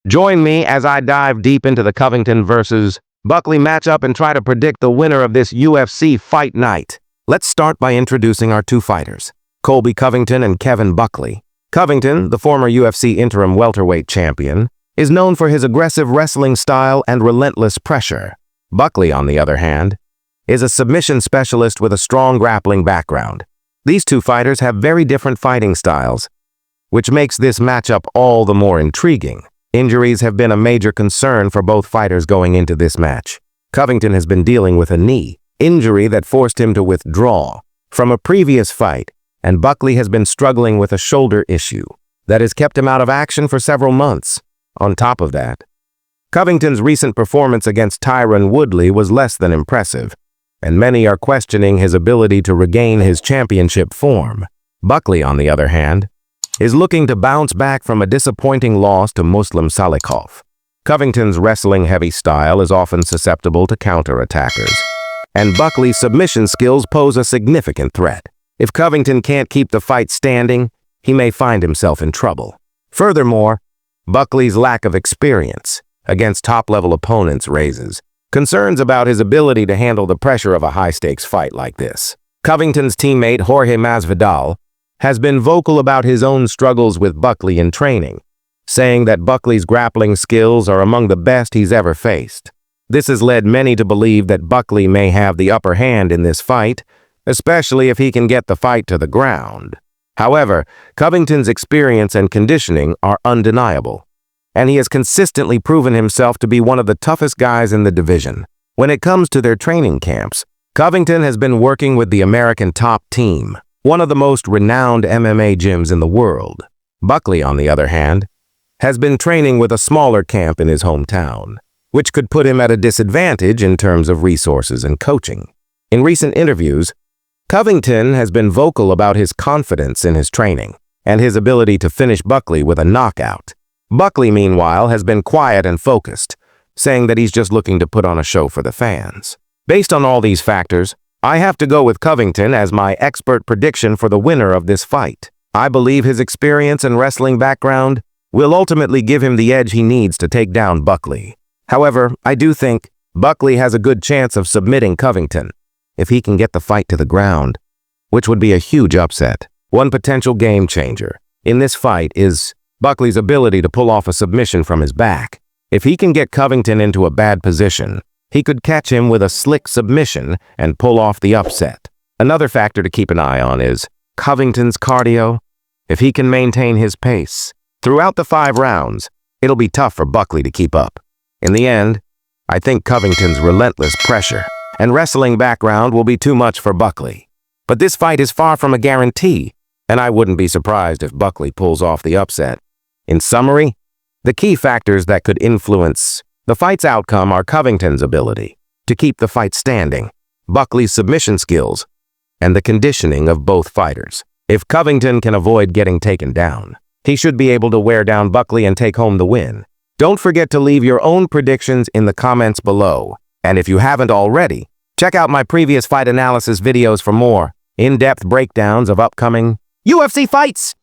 Join me as I dive deep into the Covington versus Buckley matchup and try to predict the winner of this UFC Fight Night. Let's start by introducing our two fighters, Colby Covington and Kevin Buckley. Covington, the former UFC interim welterweight champion, is known for his aggressive wrestling style and relentless pressure. Buckley, on the other hand, is a submission specialist with a strong grappling background. These two fighters have very different fighting styles, which makes this matchup all the more intriguing. Injuries have been a major concern for both fighters going into this match. Covington has been dealing with a knee injury that forced him to withdraw from a previous fight, and Buckley has been struggling with a shoulder issue that has kept him out of action for several months. On top of that, Covington's recent performance against Tyron Woodley was less than impressive, and many are questioning his ability to regain his championship form. Buckley, on the other hand, is looking to bounce back from a disappointing loss to Muslim Salikhov. Covington's wrestling-heavy style is often susceptible to counter-attackers, and Buckley's submission skills pose a significant threat. If Covington can't keep the fight standing, he may find himself in trouble. Furthermore, Buckley's lack of experience against top-level opponents raises concerns about his ability to handle the pressure of a high-stakes fight like this. Covington's teammate Jorge Masvidal has been vocal about his own struggles with Buckley in training, saying that Buckley's grappling skills are among the best he's ever faced. This has led many to believe that Buckley may have the upper hand in this fight, especially if he can get the fight to the ground. However, Covington's experience and conditioning are undeniable, and he has consistently proven himself to be one of the toughest guys in the division. When it comes to their training camps, Covington has been working with the American Top Team, one of the most renowned MMA gyms in the world. Buckley, on the other hand, has been training with a smaller camp in his hometown, which could put him at a disadvantage in terms of resources and coaching. In recent interviews, Covington has been vocal about his confidence in his training and his ability to finish Buckley with a knockout. Buckley, meanwhile, has been quiet and focused, saying that he's just looking to put on a show for the fans. Based on all these factors, I have to go with Covington as my expert prediction for the winner of this fight. I believe his experience and wrestling background will ultimately give him the edge he needs to take down Buckley. However, I do think Buckley has a good chance of submitting Covington if he can get the fight to the ground, which would be a huge upset. One potential game changer in this fight is Buckley's ability to pull off a submission from his back. If he can get Covington into a bad position, he could catch him with a slick submission and pull off the upset. Another factor to keep an eye on is Covington's cardio. If he can maintain his pace throughout the 5 rounds, it'll be tough for Buckley to keep up. In the end, I think Covington's relentless pressure and wrestling background will be too much for Buckley. But this fight is far from a guarantee, and I wouldn't be surprised if Buckley pulls off the upset. In summary, the key factors that could influence the fight's outcome are Covington's ability to keep the fight standing, Buckley's submission skills, and the conditioning of both fighters. If Covington can avoid getting taken down, he should be able to wear down Buckley and take home the win. Don't forget to leave your own predictions in the comments below. And if you haven't already, check out my previous fight analysis videos for more in-depth breakdowns of upcoming UFC fights.